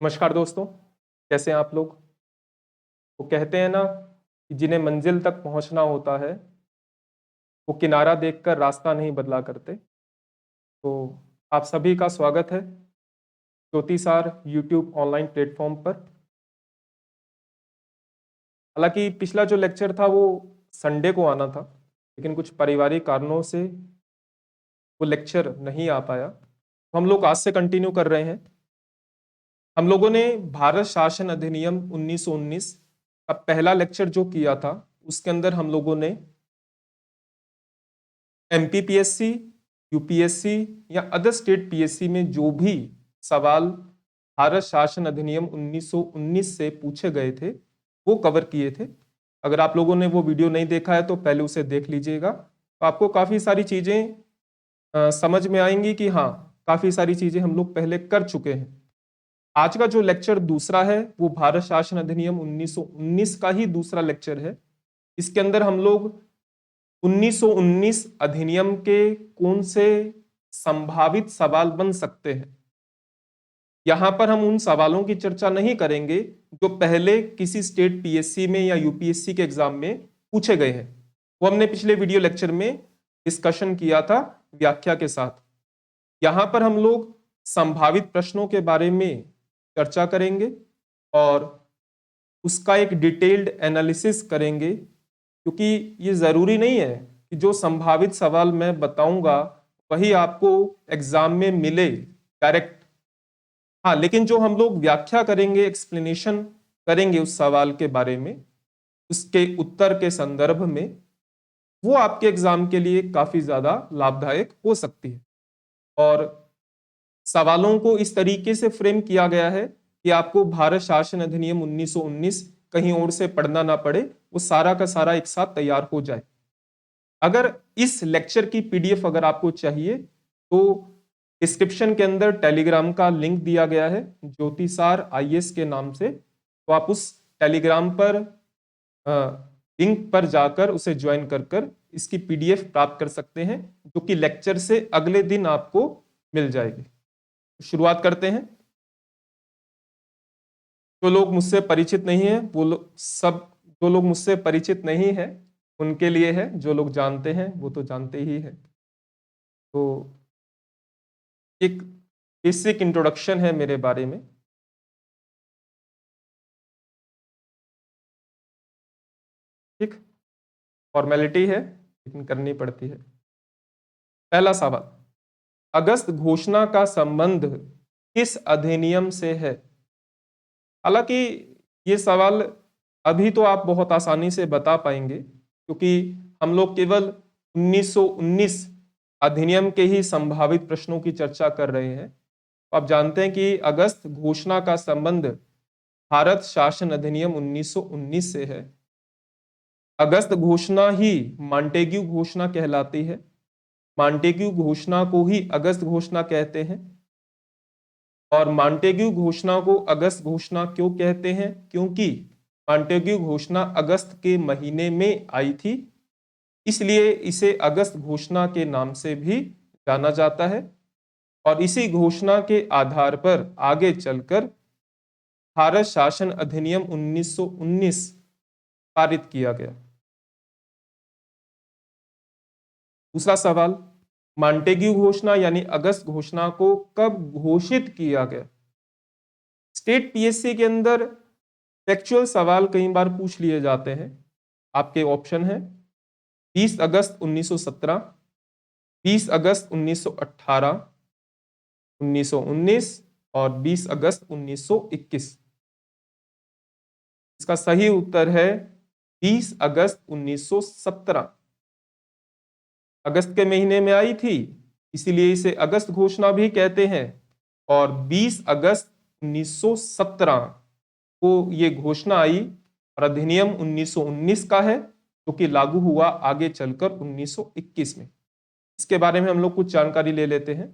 नमस्कार दोस्तों, कैसे हैं आप लोग? वो कहते हैं ना कि जिन्हें मंजिल तक पहुंचना होता है, वो किनारा देखकर रास्ता नहीं बदला करते। तो आप सभी का स्वागत है ज्योतिषार यूट्यूब ऑनलाइन प्लेटफॉर्म पर। हालांकि पिछला जो लेक्चर था वो संडे को आना था, लेकिन कुछ पारिवारिक कारणों से वो लेक्चर नहीं आ पाया। तो हम लोग आज से कंटिन्यू कर रहे हैं। हम लोगों ने भारत शासन अधिनियम 1919 का पहला लेक्चर जो किया था, उसके अंदर हम लोगों ने एमपीपीएससी, यूपीएससी या अदर स्टेट पीएससी में जो भी सवाल भारत शासन अधिनियम 1919 से पूछे गए थे वो कवर किए थे। अगर आप लोगों ने वो वीडियो नहीं देखा है तो पहले उसे देख लीजिएगा, तो आपको काफी सारी चीजें समझ में आएंगी कि हाँ, काफी सारी चीजें हम लोग पहले कर चुके हैं। आज का जो लेक्चर दूसरा है वो भारत शासन अधिनियम 1919 का ही दूसरा लेक्चर है। इसके अंदर हम लोग 1919 अधिनियम के कौन से संभावित सवाल बन सकते हैं, यहां पर हम उन सवालों की चर्चा नहीं करेंगे जो पहले किसी स्टेट पीएससी में या यूपीएससी के एग्जाम में पूछे गए हैं। वो हमने पिछले वीडियो लेक्चर में डिस्कशन किया था व्याख्या के साथ। यहां पर हम लोग संभावित प्रश्नों के बारे में चर्चा करेंगे और उसका एक डिटेल्ड एनालिसिस करेंगे, क्योंकि ये जरूरी नहीं है कि जो संभावित सवाल मैं बताऊंगा वही आपको एग्जाम में मिले डायरेक्ट। हाँ, लेकिन जो हम लोग व्याख्या करेंगे, एक्सप्लेनेशन करेंगे उस सवाल के बारे में, उसके उत्तर के संदर्भ में, वो आपके एग्जाम के लिए काफी ज्यादा लाभदायक हो सकती है। और सवालों को इस तरीके से फ्रेम किया गया है कि आपको भारत शासन अधिनियम 1919 कहीं और से पढ़ना ना पड़े, वो सारा का सारा एक साथ तैयार हो जाए। अगर इस लेक्चर की पीडीएफ अगर आपको चाहिए तो डिस्क्रिप्शन के अंदर टेलीग्राम का लिंक दिया गया है ज्योतिषार आईएएस के नाम से, तो आप उस टेलीग्राम पर लिंक पर जाकर उसे ज्वाइन कर इसकी पीडीएफ प्राप्त कर सकते हैं, जो कि लेक्चर से अगले दिन आपको मिल जाएगी। शुरुआत करते हैं। जो लोग मुझसे परिचित नहीं है वो सब, जो लोग मुझसे परिचित नहीं है उनके लिए है, जो लोग जानते हैं वो तो जानते ही है। तो एक बेसिक इंट्रोडक्शन है मेरे बारे में। ठीक, फॉर्मेलिटी है लेकिन करनी पड़ती है। पहला सवाल, अगस्त घोषणा का संबंध किस अधिनियम से है? हालांकि ये सवाल अभी तो आप बहुत आसानी से बता पाएंगे, क्योंकि हम लोग केवल 1919 अधिनियम के ही संभावित प्रश्नों की चर्चा कर रहे हैं। तो आप जानते हैं कि अगस्त घोषणा का संबंध भारत शासन अधिनियम 1919 से है। अगस्त घोषणा ही मॉन्टेग्यू घोषणा कहलाती है। मॉन्टेग्यू घोषणा को ही अगस्त घोषणा कहते हैं। और मॉन्टेग्यू घोषणा को अगस्त घोषणा क्यों कहते हैं? क्योंकि मॉन्टेग्यू घोषणा अगस्त के महीने में आई थी, इसलिए इसे अगस्त घोषणा के नाम से भी जाना जाता है। और इसी घोषणा के आधार पर आगे चलकर भारत शासन अधिनियम 1919 पारित किया गया। दूसरा सवाल, मॉन्टेग्यू घोषणा यानी अगस्त घोषणा को कब घोषित किया गया? स्टेट पीएससी के अंदर फैक्चुअल सवाल कई बार पूछ लिए जाते हैं। आपके ऑप्शन है 20 अगस्त 1917, 20 अगस्त 1918, 1919 और 20 अगस्त 1921। इसका सही उत्तर है 20 अगस्त 1917। अगस्त के महीने में आई थी, इसीलिए इसे अगस्त घोषणा भी कहते हैं। और 20 अगस्त 1917 को ये घोषणा आई और अधिनियम 1919 का है, जो कि लागू हुआ आगे चलकर 1921 में। इसके बारे में हम लोग कुछ जानकारी ले लेते हैं।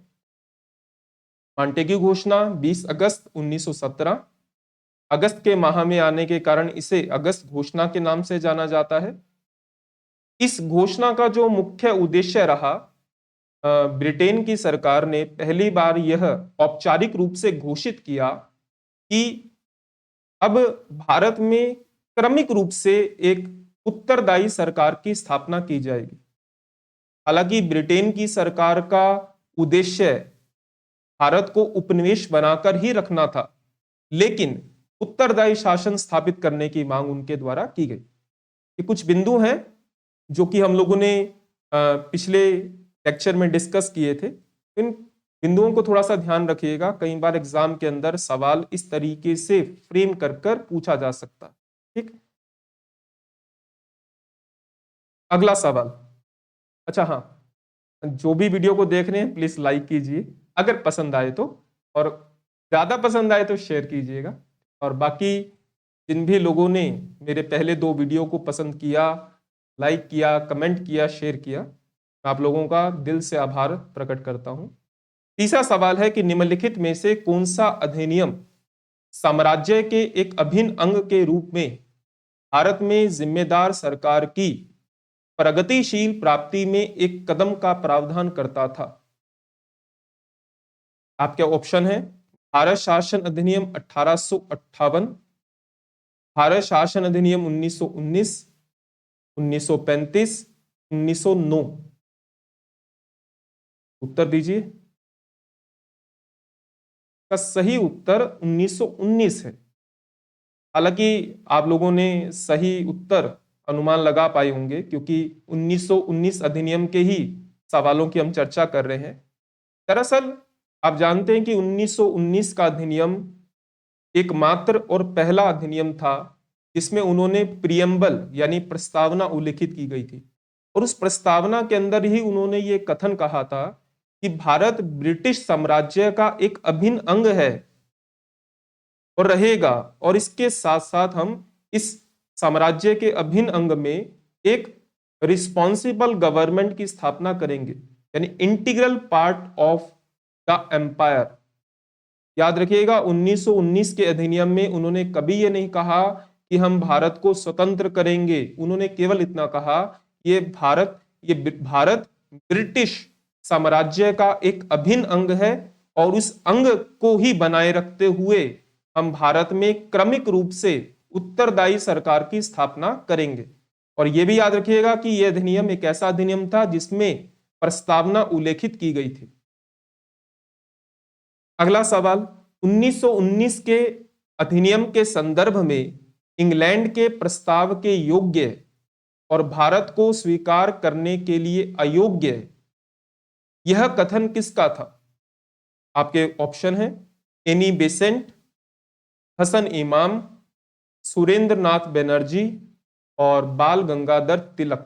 मॉन्टेग्यू घोषणा 20 अगस्त 1917, अगस्त के माह में आने के कारण इसे अगस्त घोषणा के नाम से जाना जाता है। इस घोषणा का जो मुख्य उद्देश्य रहा, ब्रिटेन की सरकार ने पहली बार यह औपचारिक रूप से घोषित किया कि अब भारत में क्रमिक रूप से एक उत्तरदायी सरकार की स्थापना की जाएगी। हालांकि ब्रिटेन की सरकार का उद्देश्य भारत को उपनिवेश बनाकर ही रखना था, लेकिन उत्तरदायी शासन स्थापित करने की मांग उनके द्वारा की गई। ये कुछ बिंदु हैं जो कि हम लोगों ने पिछले लेक्चर में डिस्कस किए थे। इन बिंदुओं को थोड़ा सा ध्यान रखिएगा, कई बार एग्जाम के अंदर सवाल इस तरीके से फ्रेम कर कर पूछा जा सकता है। ठीक, अगला सवाल। अच्छा हाँ, जो भी वीडियो को देख रहे हैं प्लीज लाइक कीजिए अगर पसंद आए तो, और ज्यादा पसंद आए तो शेयर कीजिएगा। और बाकी जिन भी लोगों ने मेरे पहले 2 वीडियो को पसंद किया, लाइक किया, कमेंट किया, शेयर किया, मैं आप लोगों का दिल से आभार प्रकट करता हूं। तीसरा सवाल है कि निम्नलिखित में से कौन सा अधिनियम साम्राज्य के एक अभिन्न अंग के रूप में भारत में जिम्मेदार सरकार की प्रगतिशील प्राप्ति में एक कदम का प्रावधान करता था? आपके ऑप्शन है भारत शासन अधिनियम 1858, भारत शासन अधिनियम 1919, 1935, 1909। उत्तर दीजिए। का सही उत्तर 1919 है। हालांकि आप लोगों ने सही उत्तर अनुमान लगा पाए होंगे, क्योंकि 1919 अधिनियम के ही सवालों की हम चर्चा कर रहे हैं। दरअसल आप जानते हैं कि 1919 का अधिनियम एकमात्र और पहला अधिनियम था जिसमें उन्होंने प्रियम्बल यानी प्रस्तावना उल्लिखित की गई थी, और उस प्रस्तावना के अंदर ही उन्होंने ये कथन कहा था कि भारत ब्रिटिश साम्राज्य का एक अभिन्न अंग है और रहेगा, और इसके साथ साथ हम इस साम्राज्य के अभिन्न अंग में एक रिस्पॉन्सिबल गवर्नमेंट की स्थापना करेंगे, यानी integral part of the empire. याद रखिएगा 1919 के अधिनियम में उन्होंने कभी ये नहीं कहा कि हम भारत को स्वतंत्र करेंगे, उन्होंने केवल इतना कहा ये भारत ब्रिटिश साम्राज्य का एक अभिन्न अंग है, और उस अंग को ही बनाए रखते हुए हम भारत में क्रमिक रूप से उत्तरदायी सरकार की स्थापना करेंगे। और यह भी याद रखिएगा कि यह अधिनियम एक ऐसा अधिनियम था जिसमें प्रस्तावना उल्लेखित की गई थी। अगला सवाल, 1919 के अधिनियम के संदर्भ में इंग्लैंड के प्रस्ताव के योग्य और भारत को स्वीकार करने के लिए अयोग्य यह कथन किसका था? आपके ऑप्शन है एनी बेसेंट, हसन इमाम, सुरेंद्र नाथ बनर्जी और बाल गंगाधर तिलक।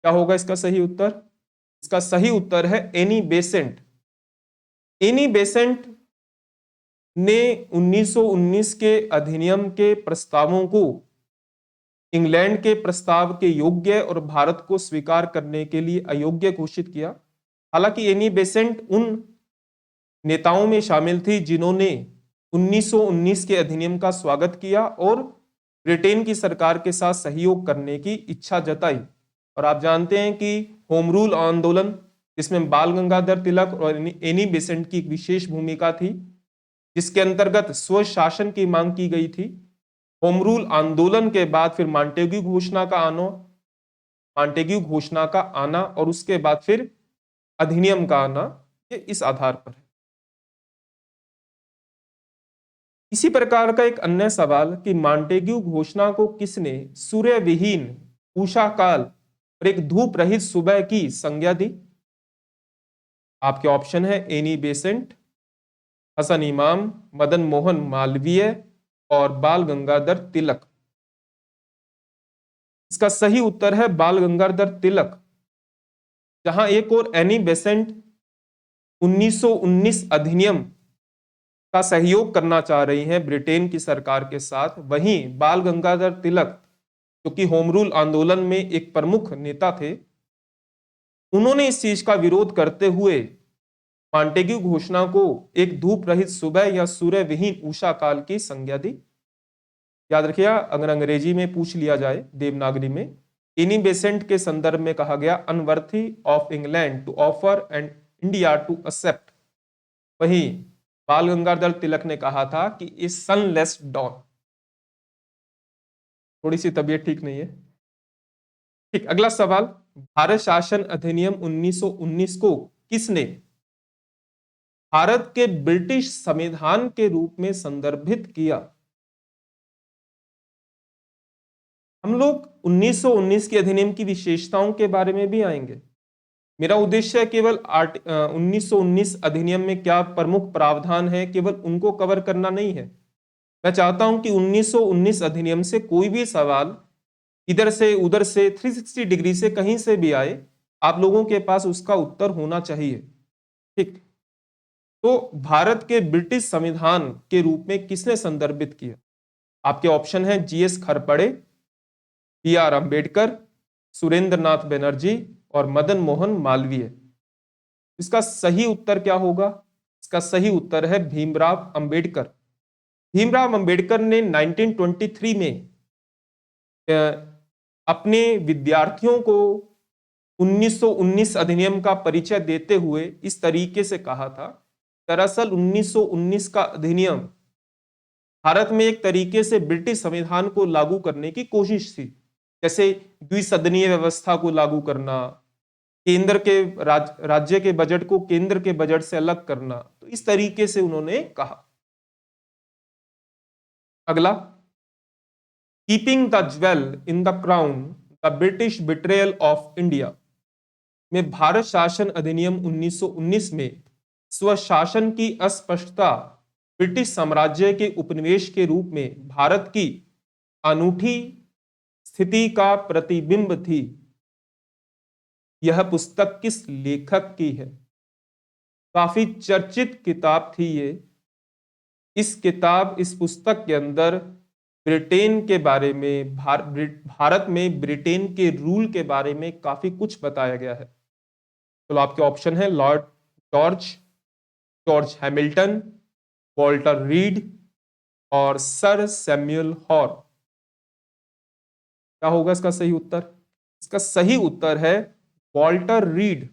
क्या होगा इसका सही उत्तर? इसका सही उत्तर है एनी बेसेंट। एनी बेसेंट ने 1919 के अधिनियम के प्रस्तावों को इंग्लैंड के प्रस्ताव के योग्य और भारत को स्वीकार करने के लिए अयोग्य घोषित किया। हालांकि एनी बेसेंट उन नेताओं में शामिल थी जिन्होंने 1919 के अधिनियम का स्वागत किया और ब्रिटेन की सरकार के साथ सहयोग करने की इच्छा जताई। और आप जानते हैं कि होम रूल आंदोलन, जिसमें बाल गंगाधर तिलक और एनी बेसेंट की विशेष भूमिका थी, जिसके अंतर्गत स्वशासन की मांग की गई थी। होम रूल आंदोलन के बाद फिर मॉन्टेग्यू घोषणा का आना और उसके बाद फिर अधिनियम का आना, ये इस आधार पर है। इसी प्रकार का एक अन्य सवाल कि मॉन्टेग्यू घोषणा को किसने सूर्य विहीन उषा काल और एक धूप रहित सुबह की संज्ञा दी? आपके ऑप्शन है एनी बेसेंट, हसन इमाम, मदन मोहन मालवीय और बाल गंगाधर तिलक। इसका सही उत्तर है बाल गंगाधर तिलक। जहां एक और एनी बेसेंट 1919 अधिनियम का सहयोग करना चाह रही हैं ब्रिटेन की सरकार के साथ, वहीं बाल गंगाधर तिलक जो कि होम रूल आंदोलन में एक प्रमुख नेता थे, उन्होंने इस चीज का विरोध करते हुए मॉन्टेग्यू घोषणा को एक धूप रहित सुबह या सूर्य विहीन उषा काल की संज्ञा दी। याद रखिएगा, अगर अंग्रेजी में पूछ लिया जाए देवनागरी में, एनी बेसेंट के संदर्भ में कहा गया unworthy of England to offer and India to accept, वही बाल गंगाधर तिलक ने कहा था कि ए सनलेस डॉन। थोड़ी सी तबीयत ठीक नहीं है। ठीक, अगला सवाल, भारत शासन अधिनियम 1919 को किसने भारत के ब्रिटिश संविधान के रूप में संदर्भित किया? हम लोग 1919 के अधिनियम की विशेषताओं के बारे में भी आएंगे। मेरा उद्देश्य है केवल 1919 अधिनियम में क्या प्रमुख प्रावधान है, केवल उनको कवर करना नहीं है। मैं चाहता हूं कि 1919 अधिनियम से कोई भी सवाल इधर से उधर से 360 डिग्री से कहीं से भी आए, आप लोगों के पास उसका उत्तर होना चाहिए। ठीक, तो भारत के ब्रिटिश संविधान के रूप में किसने संदर्भित किया? आपके ऑप्शन है जीएस खरपड़े, बी.आर. अंबेडकर, सुरेंद्र नाथ बनर्जी और मदन मोहन मालवीय। इसका सही उत्तर क्या होगा? इसका सही उत्तर है भीमराव अंबेडकर। भीमराव अंबेडकर ने 1923 में अपने विद्यार्थियों को 1919 अधिनियम का परिचय देते हुए इस तरीके से कहा था, दरअसल 1919 का अधिनियम भारत में एक तरीके से ब्रिटिश संविधान को लागू करने की कोशिश थी, जैसे द्विसदनीय व्यवस्था को लागू करना, केंद्र के राज्य के बजट को केंद्र के बजट से अलग करना, तो इस तरीके से उन्होंने कहा। अगला, keeping the jewel in the crown, the British betrayal of India में भारत शासन अधिनियम 1919 में स्वशासन की अस्पष्टता ब्रिटिश साम्राज्य के उपनिवेश के रूप में भारत की अनूठी स्थिति का प्रतिबिंब थी। यह पुस्तक किस लेखक की है? काफी चर्चित किताब थी ये। इस पुस्तक के अंदर ब्रिटेन के बारे में, भारत में ब्रिटेन के रूल के बारे में काफी कुछ बताया गया है। चलो, आपके ऑप्शन है Lord George Hamilton, Walter read और सर सैमुअल हॉर। क्या होगा इसका सही उत्तर? इसका सही उत्तर है वॉल्टर रीड।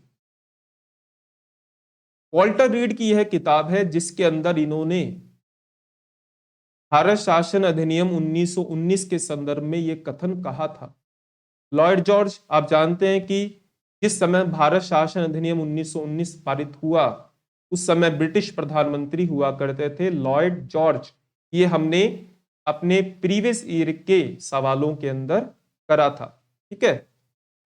वॉल्टर रीड की यह किताब है जिसके अंदर इन्होंने भारत शासन अधिनियम 1919 के संदर्भ में यह कथन कहा था। लॉर्ड जॉर्ज, आप जानते हैं कि जिस समय भारत शासन अधिनियम 1919 पारित हुआ उस समय ब्रिटिश प्रधानमंत्री हुआ करते थे लॉर्ड जॉर्ज। ये हमने अपने प्रीवियस ईयर के सवालों के अंदर करा था, ठीक है।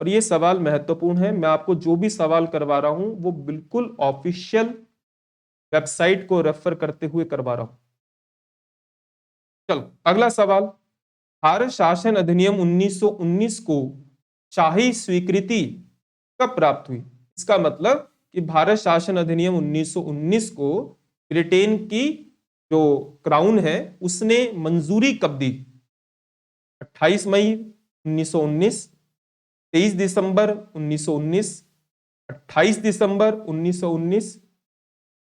और ये सवाल महत्वपूर्ण है। मैं आपको जो भी सवाल करवा रहा हूं वो बिल्कुल ऑफिशियल वेबसाइट को रेफर करते हुए करवा रहा हूं। चलो, अगला सवाल, भारत शासन अधिनियम 1919 को शाही स्वीकृति कब प्राप्त हुई? इसका मतलब कि भारत शासन अधिनियम 1919 को ब्रिटेन की जो क्राउन है उसने मंजूरी कब दी? 28 मई 1919, 23 दिसंबर 1919, 28 दिसंबर 1919,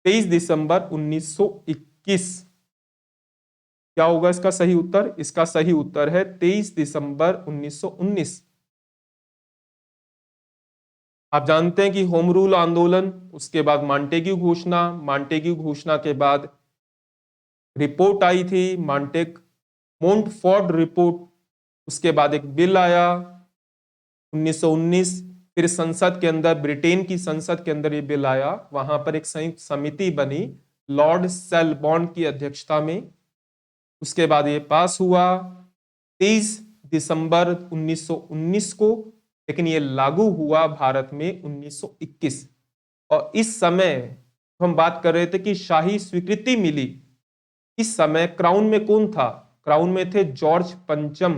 23 दिसंबर 1921। क्या होगा इसका सही उत्तर? इसका सही उत्तर है 23 दिसंबर 1919। आप जानते हैं कि होम रूल आंदोलन, उसके बाद मांटेग्यू घोषणा के बाद रिपोर्ट आई थी मोंटफोर्ड रिपोर्ट, उसके बाद एक बिल आया 1919, फिर संसद के अंदर, ब्रिटेन की संसद के अंदर ये बिल आया, वहां पर एक संयुक्त समिति बनी लॉर्ड सेलबॉर्न की अध्यक्षता में। उसके बाद ये पास हुआ 23 दिसंबर 1919 को, लेकिन ये लागू हुआ भारत में 1921। और इस समय हम बात कर रहे थे कि शाही स्वीकृति मिली, इस समय क्राउन में कौन था? क्राउन में थे जॉर्ज पंचम।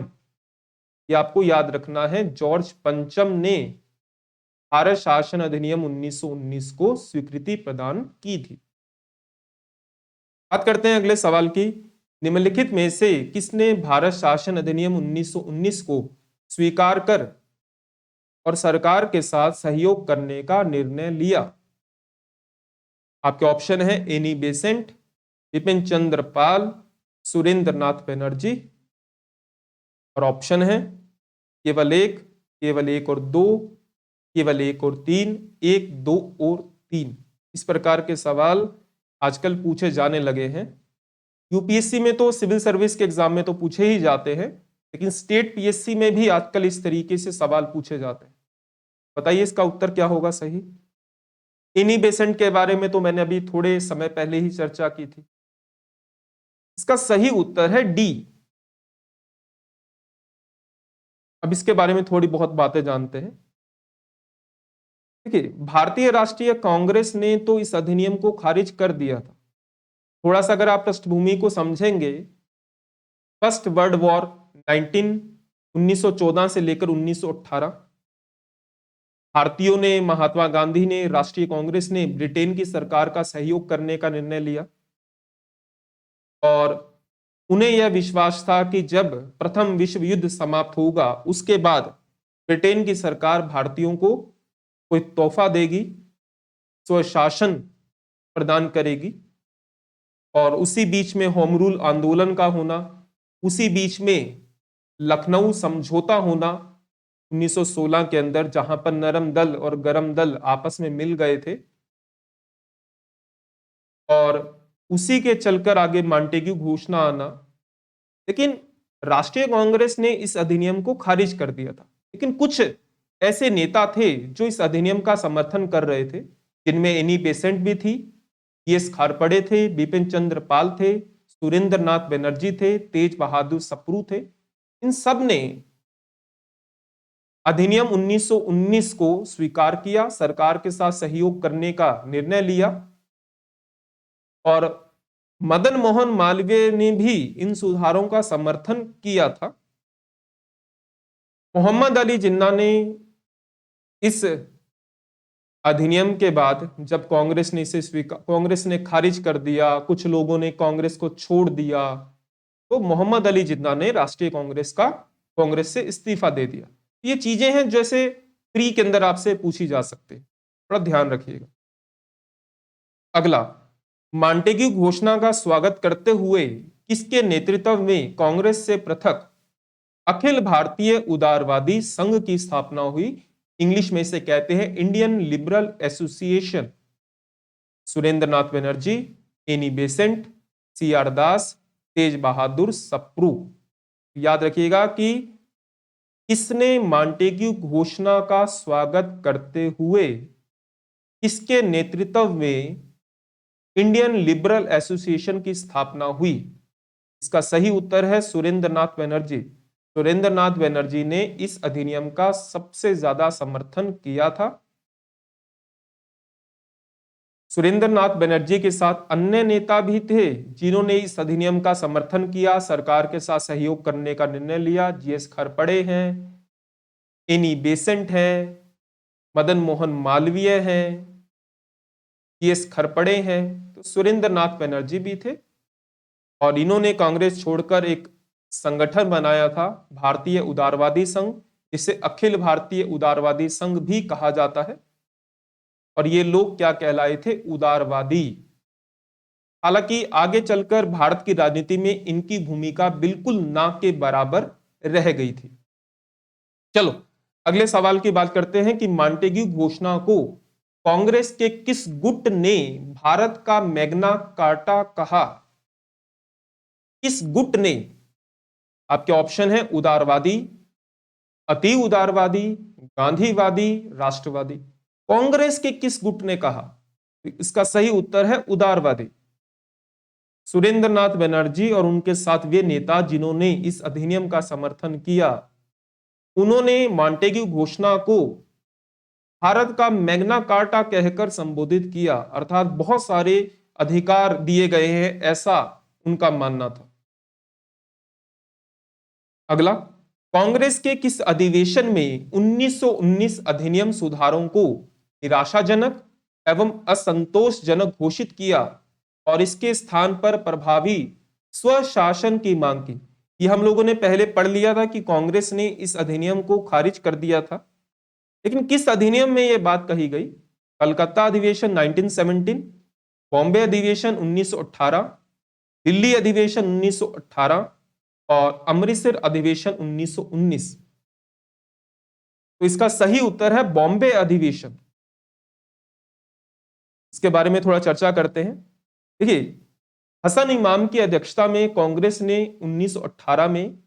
ये आपको याद रखना है, जॉर्ज पंचम ने भारत शासन अधिनियम 1919 को स्वीकृति प्रदान की थी। बात करते हैं अगले सवाल की। निम्नलिखित में से किसने भारत शासन अधिनियम 1919 को स्वीकार कर और सरकार के साथ सहयोग करने का निर्णय लिया? आपके ऑप्शन है एनी बेसेंट, बिपिन चंद्र पाल, सुरेंद्र नाथ बनर्जी और ऑप्शन है केवल एक और दो, केवल एक और तीन, एक, दो और तीन। इस प्रकार के सवाल आजकल पूछे जाने लगे हैं। यूपीएससी में तो सिविल सर्विस के एग्जाम में तो पूछे ही जाते हैं, लेकिन स्टेट पीएससी में भी आजकल इस तरीके से सवाल पूछे जाते हैं। बताइए इसका उत्तर क्या होगा सही। एनी बेसेंट के बारे में तो मैंने अभी थोड़े समय पहले ही चर्चा की थी। इसका सही उत्तर है डी। अब इसके बारे में थोड़ी बहुत बातें जानते हैं। देखिए, भारतीय राष्ट्रीय कांग्रेस ने तो इस अधिनियम को खारिज कर दिया था। थोड़ा सा अगर आप पृष्ठभूमि को समझेंगे, फर्स्ट वर्ल्ड वॉर 1914 से लेकर 1918 भारतीयों ने, महात्मा गांधी ने, राष्ट्रीय कांग्रेस ने ब्रिटेन की सरकार का सहयोग करने का निर्णय लिया और उन्हें यह विश्वास था कि जब प्रथम विश्व युद्ध समाप्त होगा उसके बाद ब्रिटेन की सरकार भारतीयों को कोई तोहफा देगी, स्वशासन प्रदान करेगी। और उसी बीच में होम रूल आंदोलन का होना, उसी बीच में लखनऊ समझौता होना 1916 के अंदर, जहां पर नरम दल और गरम दल आपस में मिल गए थे, और उसी के चलकर आगे मॉन्टेग्यू घोषणा आना। लेकिन राष्ट्रीय कांग्रेस ने इस अधिनियम को खारिज कर दिया था। लेकिन कुछ ऐसे नेता थे जो इस अधिनियम का समर्थन कर रहे थे, जिनमें एनी बेसेंट भी थी, एस खारपड़े थे, बिपिन चंद्र पाल थे, सुरेंद्र नाथ बनर्जी थे, तेज बहादुर सप्रू थे। इन सब ने अधिनियम 1919 को स्वीकार किया, सरकार के साथ सहयोग करने का निर्णय लिया। और मदन मोहन मालवीय ने भी इन सुधारों का समर्थन किया था। मोहम्मद अली जिन्ना ने इस अधिनियम के बाद जब कांग्रेस ने इसे कांग्रेस ने खारिज कर दिया, कुछ लोगों ने कांग्रेस को छोड़ दिया, तो मोहम्मद अली जिन्ना ने राष्ट्रीय कांग्रेस से इस्तीफा दे दिया। ये चीजें हैं जैसे प्री के अंदर आपसे पूछी जा सकती है, थोड़ा ध्यान रखिएगा। अगला, मॉन्टेग्यू घोषणा का स्वागत करते हुए किसके नेतृत्व में कांग्रेस से पृथक अखिल भारतीय उदारवादी संघ की स्थापना हुई। इंग्लिश में इसे कहते हैं Indian Liberal Association. Surendra Nath Banerjee, Annie Besant, C R Das, Tej Bahadur Sapru. याद रखिएगा कि किसने मॉन्टेग्यू घोषणा का स्वागत करते हुए किसके नेतृत्व में इंडियन लिबरल एसोसिएशन की स्थापना हुई। इसका सही उत्तर है सुरेंद्र नाथ बनर्जी। सुरेंद्र नाथ बनर्जी ने इस अधिनियम का सबसे ज्यादा समर्थन किया था। सुरेंद्र नाथ बनर्जी के साथ अन्य नेता भी थे जिन्होंने इस अधिनियम का समर्थन किया, सरकार के साथ सहयोग करने का निर्णय लिया। जीएस खारपड़े हैं, एनी बेसेंट है, मदन मोहन मालवीय हैं, जीएस खारपड़े हैं, तो सुरेंद्र नाथ बनर्जी भी थे। और इन्होंने कांग्रेस छोड़कर एक संगठन बनाया था, भारतीय उदारवादी संघ, जिसे अखिल भारतीय उदारवादी संघ भी कहा जाता है। और ये लोग क्या कहलाए थे? उदारवादी। हालांकि आगे चलकर भारत की राजनीति में इनकी भूमिका बिल्कुल ना के बराबर रह गई थी। चलो अगले सवाल की बात करते हैं कि मॉन्टेग्यू घोषणा को कांग्रेस के किस गुट ने भारत का मैग्ना कार्टा कहा? किस गुट ने? आपके ऑप्शन है उदारवादी, अति उदारवादी, गांधीवादी, राष्ट्रवादी। कांग्रेस के किस गुट ने कहा? इसका सही उत्तर है उदारवादी। सुरेंद्र नाथ बनर्जी और उनके साथ वे नेता जिन्होंने इस अधिनियम का समर्थन किया, उन्होंने मॉन्टेग्यू घोषणा को भारत का मैग्ना कार्टा कहकर संबोधित किया, अर्थात बहुत सारे अधिकार दिए गए हैं, ऐसा उनका मानना था। अगला, कांग्रेस के किस अधिवेशन में 1919 अधिनियम सुधारों को निराशाजनक एवं असंतोषजनक घोषित किया और इसके स्थान पर प्रभावी स्वशासन की मांग की? ये हम लोगों ने पहले पढ़ लिया था कि कांग्रेस ने इस अधिनियम को खारिज कर दिया था, लेकिन किस अधिनियम में यह बात कही गई? कलकत्ता अधिवेशन 1917, बॉम्बे अधिवेशन 1918, दिल्ली अधिवेशन 1918 और अमृतसर अधिवेशन 1919। तो इसका सही उत्तर है बॉम्बे अधिवेशन। इसके बारे में थोड़ा चर्चा करते हैं। देखिए, हसन इमाम की अध्यक्षता में कांग्रेस ने 1918 में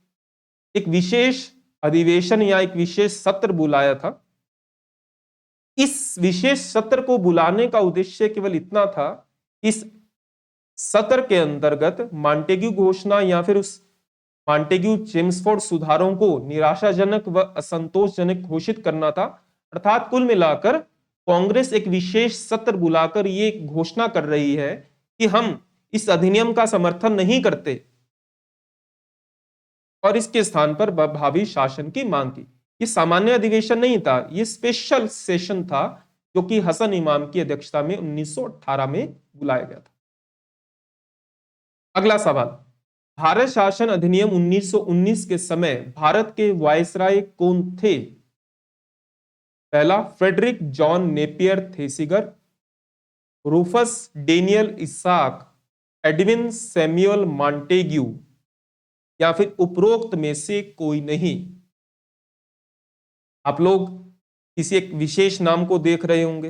एक विशेष अधिवेशन या एक विशेष सत्र बुलाया था। इस विशेष सत्र को बुलाने का उद्देश्य केवल इतना था, इस सत्र के अंतर्गत मॉन्टेग्यू घोषणा या फिर उस मॉन्टेग्यू चेम्सफोर्ड सुधारों को निराशाजनक व असंतोषजनक घोषित करना था। अर्थात कुल मिलाकर कांग्रेस एक विशेष सत्र बुलाकर ये घोषणा कर रही है कि हम इस अधिनियम का समर्थन नहीं करते और इसके स्थान पर भावी शासन की मांग की। ये सामान्य अधिवेशन नहीं था, ये स्पेशल सेशन था जो कि हसन इमाम की अध्यक्षता में 1918 में बुलाया गया था। अगला सवाल, भारत शासन अधिनियम 1919 के समय भारत के वायसराय कौन थे? पहला, Frederic John Napier Thesiger, Rufus Daniel Isaac, Edwin Samuel Montagu, या फिर उपरोक्त में से कोई नहीं। आप लोग किसी एक विशेष नाम को देख रहे होंगे।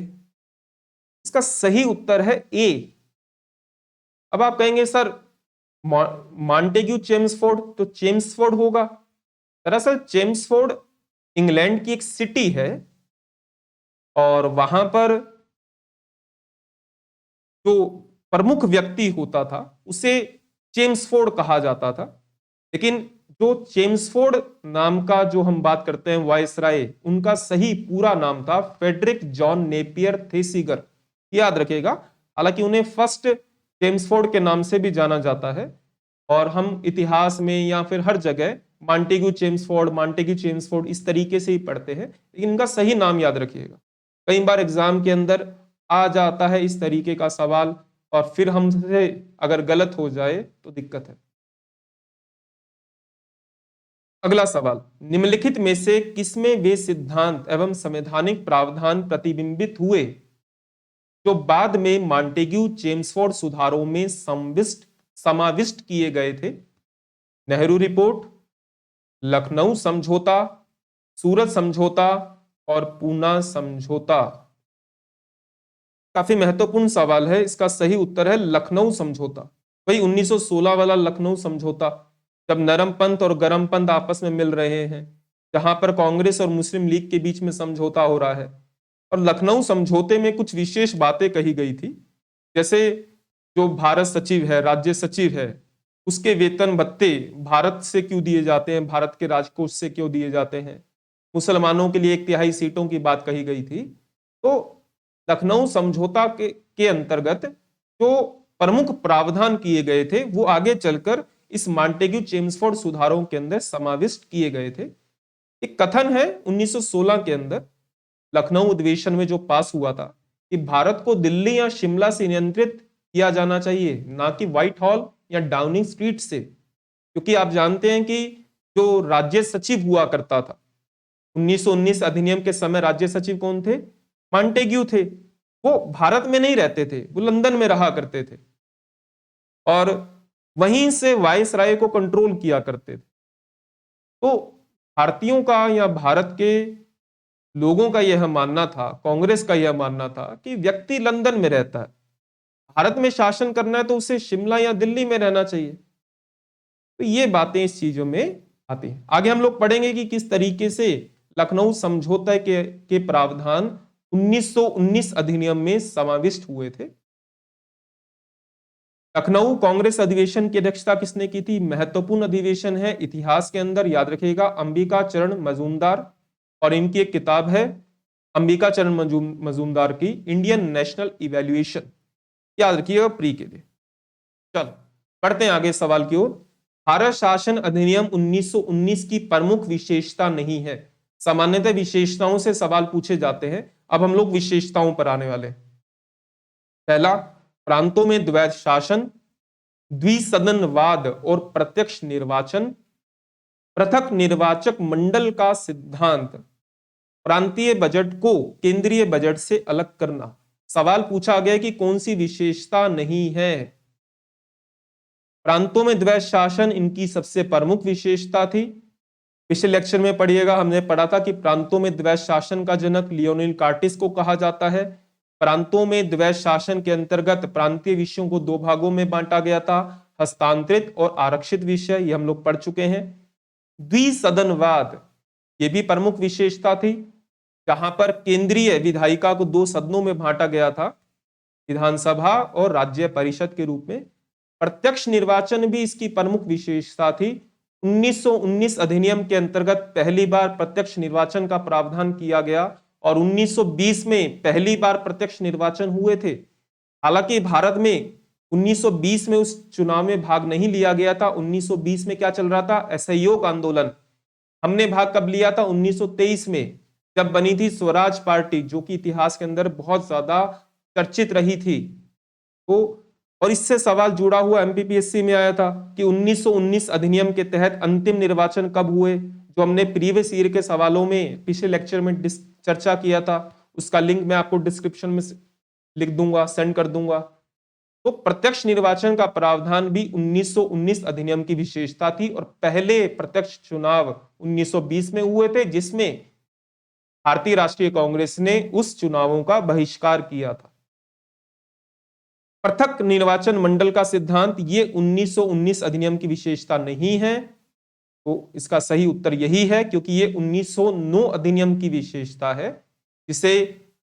इसका सही उत्तर है ए। अब आप कहेंगे सर मॉन्टेग्यू चेम्सफोर्ड, तो चेम्सफोर्ड होगा। दरअसल चेम्सफोर्ड इंग्लैंड की एक सिटी है और वहां पर जो प्रमुख व्यक्ति होता था उसे चेम्सफोर्ड कहा जाता था। लेकिन जो चेम्सफोर्ड नाम का जो हम बात करते हैं वायसराय, उनका सही पूरा नाम था फ्रेडरिक जॉन नेपियर थेसिगर, याद रखिएगा। हालांकि उन्हें फर्स्ट चेम्सफोर्ड के नाम से भी जाना जाता है और हम इतिहास में या फिर हर जगह मॉन्टेग्यू चेम्सफोर्ड इस तरीके से ही पढ़ते हैं, लेकिन इनका सही नाम याद रखिएगा। कई बार एग्जाम के अंदर आ जाता है इस तरीके का सवाल और फिर हमसे अगर गलत हो जाए तो दिक्कत है। अगला सवाल, निम्नलिखित में से किसमें वे सिद्धांत एवं संवैधानिक प्रावधान प्रतिबिंबित हुए जो बाद में मॉन्टेग्यू चेम्सफोर्ड सुधारों में समाविष्ट किए गए थे? नेहरू रिपोर्ट, लखनऊ समझौता, सूरत समझौता और पूना समझौता। काफी महत्वपूर्ण सवाल है। इसका सही उत्तर है लखनऊ समझौता। वही 1916 वाला लखनऊ समझौता, जब नरम पंथ और गरम पंथ आपस में मिल रहे हैं, जहां पर कांग्रेस और मुस्लिम लीग के बीच में समझौता हो रहा है। और लखनऊ समझौते में कुछ विशेष बातें कही गई थी, जैसे जो भारत सचिव है, राज्य सचिव है, उसके वेतन भत्ते भारत से क्यों दिए जाते हैं, भारत के राजकोष से क्यों दिए जाते हैं। मुसलमानों के लिए 1/3 सीटों की बात कही गई थी। तो लखनऊ समझौता के अंतर्गत जो प्रमुख प्रावधान किए गए थे वो आगे चलकर इस मॉन्टेग्यू चेम्सफोर्ड सुधारों के अंदर समाविष्ट किए गए थे। एक कथन है 1916 के अंदर लखनऊ अधिवेशन में जो पास हुआ था कि भारत को दिल्ली या शिमला से नियंत्रित किया जाना चाहिए, ना कि व्हाइट हॉल या डाउनिंग स्ट्रीट से। क्योंकि आप जानते हैं कि जो राज्य सचिव हुआ करता था 1919 अधिनियम के समय, राज्य सचिव कौन थे? मॉन्टेग्यू थे। वो भारत में नहीं रहते थे, वो लंदन में रहा करते थे और वहीं से वायसराय को कंट्रोल किया करते थे। तो भारतीयों का या भारत के लोगों का यह मानना था, कांग्रेस का यह मानना था कि व्यक्ति लंदन में रहता है, भारत में शासन करना है तो उसे शिमला या दिल्ली में रहना चाहिए। तो ये बातें इस चीजों में आती हैं। आगे हम लोग पढ़ेंगे कि किस तरीके से लखनऊ समझौते के प्रावधान 1919 अधिनियम में समाविष्ट हुए थे। लखनऊ कांग्रेस अधिवेशन की अध्यक्षता किसने की थी? महत्वपूर्ण अधिवेशन है इतिहास के अंदर, याद रखिएगा, अंबिका चरण मजूमदार। और इनकी एक किताब है अंबिका चरण मजूमदार की इंडियन नेशनल इवैल्यूएशन, याद रखिएगा प्री के लिए। चलो पढ़ते हैं आगे सवाल की ओर। भारत शासन अधिनियम 1919 की प्रमुख विशेषता नहीं है। सामान्यतः विशेषताओं से सवाल पूछे जाते हैं, अब हम लोग विशेषताओं पर आने वाले हैं। पहला, प्रांतों में द्वैध शासन, द्विसदनवाद और प्रत्यक्ष निर्वाचन, पृथक निर्वाचक मंडल का सिद्धांत, प्रांतीय बजट को केंद्रीय बजट से अलग करना। सवाल पूछा गया कि कौन सी विशेषता नहीं है? प्रांतों में द्वैध शासन इनकी सबसे प्रमुख विशेषता थी। पिछले लेक्चर में पढ़िएगा, हमने पढ़ा था कि प्रांतों में द्वैध शासन का जनक लियोनिल कार्टिस को कहा जाता है। प्रांतों में द्वैध शासन के अंतर्गत प्रांतीय विषयों को दो भागों में बांटा गया था, हस्तांतरित और आरक्षित विषय, ये हम लोग पढ़ चुके हैं। द्विसदनवाद, ये भी प्रमुख विशेषता थी, जहां पर केंद्रीय विधायिका को दो सदनों में बांटा गया था, विधानसभा और राज्य परिषद के रूप में। प्रत्यक्ष निर्वाचन भी इसकी प्रमुख विशेषता थी। 1919 अधिनियम के अंतर्गत पहली बार प्रत्यक्ष निर्वाचन का प्रावधान किया गया और 1920 में पहली बार प्रत्यक्ष निर्वाचन हुए थे। हालांकि भारत में 1920 में उस चुनाव में भाग नहीं लिया गया था। 1920 में क्या चल रहा था? असहयोग आंदोलन। हमने भाग कब लिया था? 1923 में, जब बनी थी स्वराज पार्टी, जो कि इतिहास के अंदर बहुत ज्यादा चर्चित रही थी। तो और इससे सवाल जुड़ा हुआ एमपीपीएससी में आया था कि 1919 अधिनियम के तहत अंतिम निर्वाचन कब हुए, जो हमने प्रीवियस ईयर के सवालों में पिछले लेक्चर में चर्चा किया था। उसका लिंक मैं आपको डिस्क्रिप्शन में लिख दूंगा, सेंड कर दूंगा। तो प्रत्यक्ष निर्वाचन का प्रावधान भी 1919 अधिनियम की विशेषता थी और पहले प्रत्यक्ष चुनाव 1920 में हुए थे, जिसमें भारतीय राष्ट्रीय कांग्रेस ने उस चुनावों का बहिष्कार किया था। पृथक निर्वाचन मंडल का सिद्धांत, ये 1919 अधिनियम की विशेषता नहीं है। तो इसका सही उत्तर यही है, क्योंकि ये 1909 अधिनियम की विशेषता है, जिसे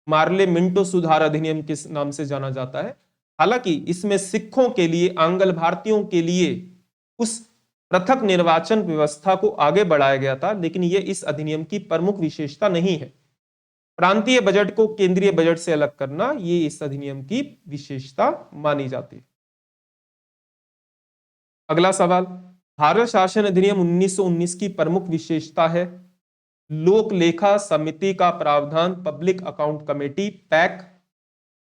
मार्ले मिंटो सुधार अधिनियम के नाम से जाना जाता है। हालांकि इसमें सिखों के लिए, आंग्ल भारतीयों के लिए उस पृथक निर्वाचन व्यवस्था को आगे बढ़ाया गया था, लेकिन यह इस अधिनियम की प्रमुख विशेषता नहीं है। प्रांतीय बजट को केंद्रीय बजट से अलग करना, ये इस अधिनियम की विशेषता मानी जाती है। अगला सवाल, भारत शासन अधिनियम 1919 की प्रमुख विशेषता है लोक लेखा समिति का प्रावधान, पब्लिक अकाउंट कमेटी पैक,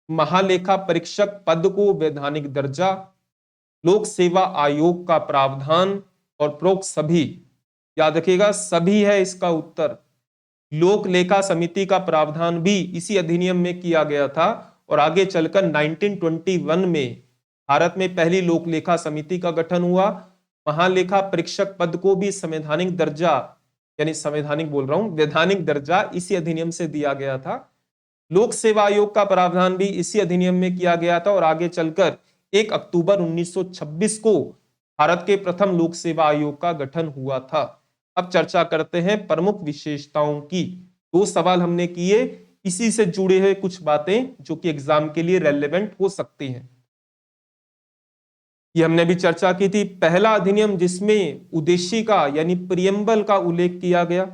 महालेखा परीक्षक पद को वैधानिक दर्जा, लोक सेवा आयोग का प्रावधान और प्रोक्त सभी। याद रखिएगा, सभी है इसका उत्तर। लोक लेखा समिति का प्रावधान भी इसी अधिनियम में किया गया था और आगे चलकर 1921 में भारत में पहली लोक लेखा समिति का गठन हुआ। महालेखा परीक्षक पद को भी संवैधानिक दर्जा, यानी संवैधानिक बोल रहा हूं, वैधानिक दर्जा इसी अधिनियम से दिया गया था। लोक सेवा आयोग का प्रावधान भी इसी अधिनियम में किया गया था और आगे चलकर 1 अक्टूबर 1926 को भारत के प्रथम लोक सेवा आयोग का गठन हुआ था। अब चर्चा करते हैं प्रमुख विशेषताओं की। दो सवाल हमने किए, इसी से जुड़े हुए कुछ बातें जो कि एग्जाम के लिए रेलेवेंट हो सकती हैं। ये हमने भी चर्चा की थी। पहला अधिनियम जिसमें उद्देशिका यानी प्रियम्बल का उल्लेख किया गया।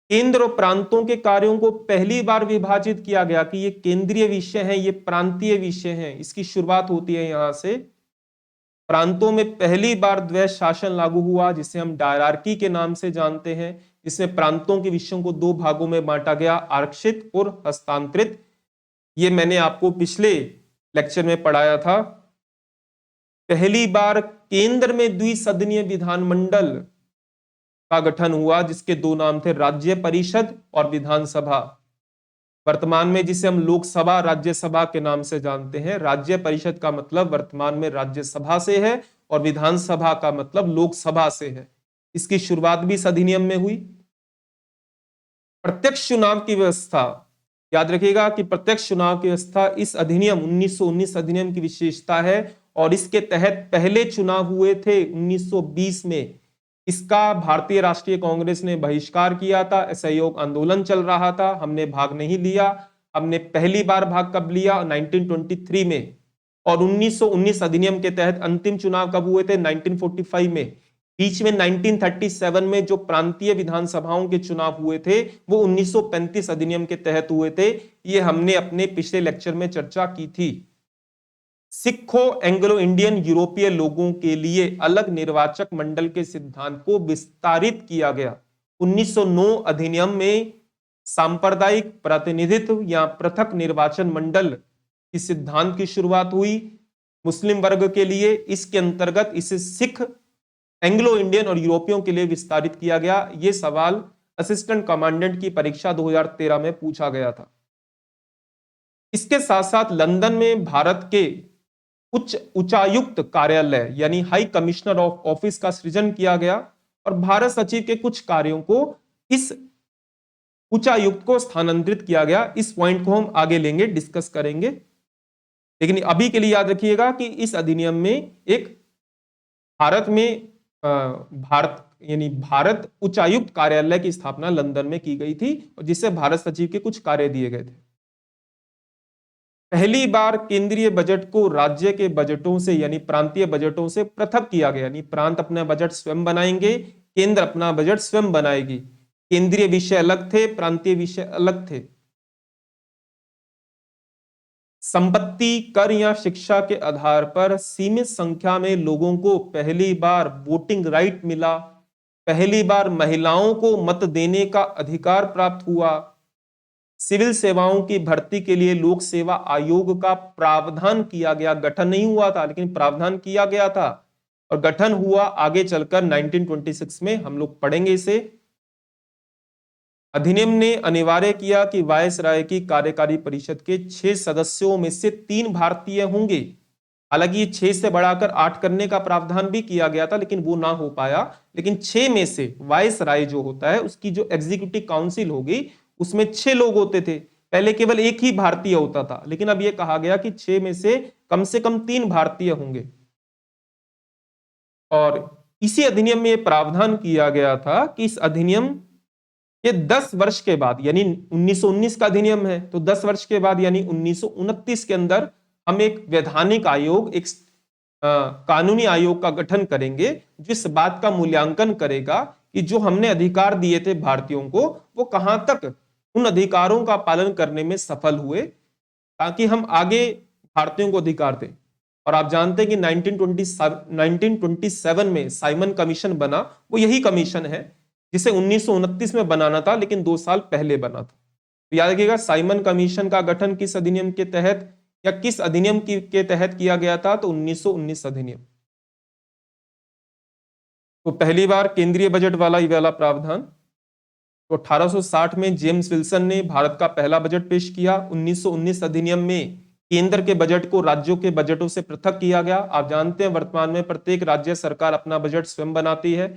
केंद्र और प्रांतों के कार्यों को पहली बार विभाजित किया गया कि ये केंद्रीय विषय हैं, ये प्रांतीय विषय हैं। इसकी शुरुआत होती है यहां से। प्रांतों में पहली बार द्वैध शासन लागू हुआ, जिसे हम डायरार्की के नाम से जानते हैं। इसमें प्रांतों के विषयों को दो भागों में बांटा गया, आरक्षित और हस्तांतरित। ये मैंने आपको पिछले लेक्चर में पढ़ाया था। पहली बार केंद्र में द्विसदनीय विधानमंडल का गठन हुआ, जिसके दो नाम थे, राज्य परिषद और विधानसभा। वर्तमान में जिसे हम लोकसभा राज्यसभा के नाम से जानते हैं। राज्य परिषद का मतलब वर्तमान में राज्यसभा से है और विधानसभा का मतलब लोकसभा से है। इसकी शुरुआत भी इस अधिनियम में हुई। प्रत्यक्ष चुनाव की व्यवस्था, याद रखिएगा कि प्रत्यक्ष चुनाव की व्यवस्था इस अधिनियम 1919 अधिनियम की विशेषता है और इसके तहत पहले चुनाव हुए थे 1920 में। इसका भारतीय राष्ट्रीय कांग्रेस ने बहिष्कार किया था। असहयोग आंदोलन चल रहा था, हमने भाग नहीं लिया। हमने पहली बार भाग कब लिया? 1923 में। और 1919 अधिनियम के तहत अंतिम चुनाव कब हुए थे? 1945 में। बीच में 1937 में जो प्रांतीय विधानसभाओं के चुनाव हुए थे वो 1935 अधिनियम के तहत हुए थे। ये हमने अपने पिछले लेक्चर में चर्चा की थी। सिखों, एंग्लो इंडियन, यूरोपीय लोगों के लिए अलग निर्वाचक मंडल के सिद्धांत को विस्तारित किया गया। 1909 अधिनियम में सांप्रदायिक प्रतिनिधित्व या पृथक निर्वाचन मंडल इस सिद्धांत की शुरुआत हुई मुस्लिम वर्ग के लिए। इसके अंतर्गत इसे सिख, एंग्लो इंडियन और यूरोपियों के लिए विस्तारित किया गया। यह सवाल असिस्टेंट कमांडेंट की परीक्षा 2013 में पूछा गया था। इसके साथ साथ लंदन में भारत के उच्चायुक्त कार्यालय यानी हाई कमिश्नर ऑफ ऑफिस का सृजन किया गया और भारत सचिव के कुछ कार्यों को इस उच्चायुक्त को स्थानांतरित किया गया। इस पॉइंट को हम आगे लेंगे, डिस्कस करेंगे, लेकिन अभी के लिए याद रखिएगा कि इस अधिनियम में एक भारत में भारत यानी भारत उच्चायुक्त कार्यालय की स्थापना लंदन में की गई थी और जिससे भारत सचिव के कुछ कार्य दिए गए थे। पहली बार केंद्रीय बजट को राज्य के बजटों से यानी प्रांतीय बजटों से पृथक किया गया, यानी प्रांत अपना बजट स्वयं बनाएंगे, केंद्र अपना बजट स्वयं बनाएगी। केंद्रीय विषय अलग थे, प्रांतीय विषय अलग थे। संपत्ति, कर या शिक्षा के आधार पर सीमित संख्या में लोगों को पहली बार वोटिंग राइट मिला। पहली बार महिलाओं को मत देने का अधिकार प्राप्त हुआ। सिविल सेवाओं की भर्ती के लिए लोक सेवा आयोग का प्रावधान किया गया, गठन नहीं हुआ था लेकिन प्रावधान किया गया था और गठन हुआ आगे चलकर 1926 में, हम लोग पढ़ेंगे इसे। अधिनियम ने अनिवार्य किया कि वायसराय की कार्यकारी परिषद के 6 सदस्यों में से 3 भारतीय होंगे। हालांकि ये 6 से बढ़ाकर 8 करने का प्रावधान भी किया गया था लेकिन वो ना हो पाया। लेकिन 6 में से वायसराय जो होता है उसकी जो एग्जीक्यूटिव काउंसिल होगी उसमें 6 लोग होते थे। पहले केवल एक ही भारतीय होता था लेकिन अब यह कहा गया कि 6 में से कम 3 भारतीय होंगे। और इसी अधिनियम में यह प्रावधान किया गया था कि इस अधिनियम ये 10 वर्ष के बाद, यानी 1919 का अधिनियम है तो 10 वर्ष के बाद यानी 1929 के अंदर हम एक वैधानिक आयोग, एक कानूनी आयोग का गठन करेंगे जो इस बात का मूल्यांकन करेगा कि जो हमने अधिकार दिए थे भारतीयों को वो कहां तक उन अधिकारों का पालन करने में सफल हुए, ताकि हम आगे भारतीयों को अधिकार दें। और आप जानते हैं कि 1927 में साइमन कमीशन बना, वो यही कमीशन है जिसे 1929 में बनाना था लेकिन 2 साल पहले बना था। तो याद रखिएगा साइमन कमीशन का गठन किस अधिनियम के तहत या किस अधिनियम के तहत किया गया था, तो 1919 अधिनियम। तो पहली बार केंद्रीय बजट वाला ये वाला प्रावधान। तो 1860 में जेम्स विल्सन ने भारत का पहला बजट पेश किया। 1919 अधिनियम में केंद्र के बजट को राज्यों के बजटों से पृथक किया गया। आप जानते हैं वर्तमान में प्रत्येक राज्य सरकार अपना बजट स्वयं बनाती है,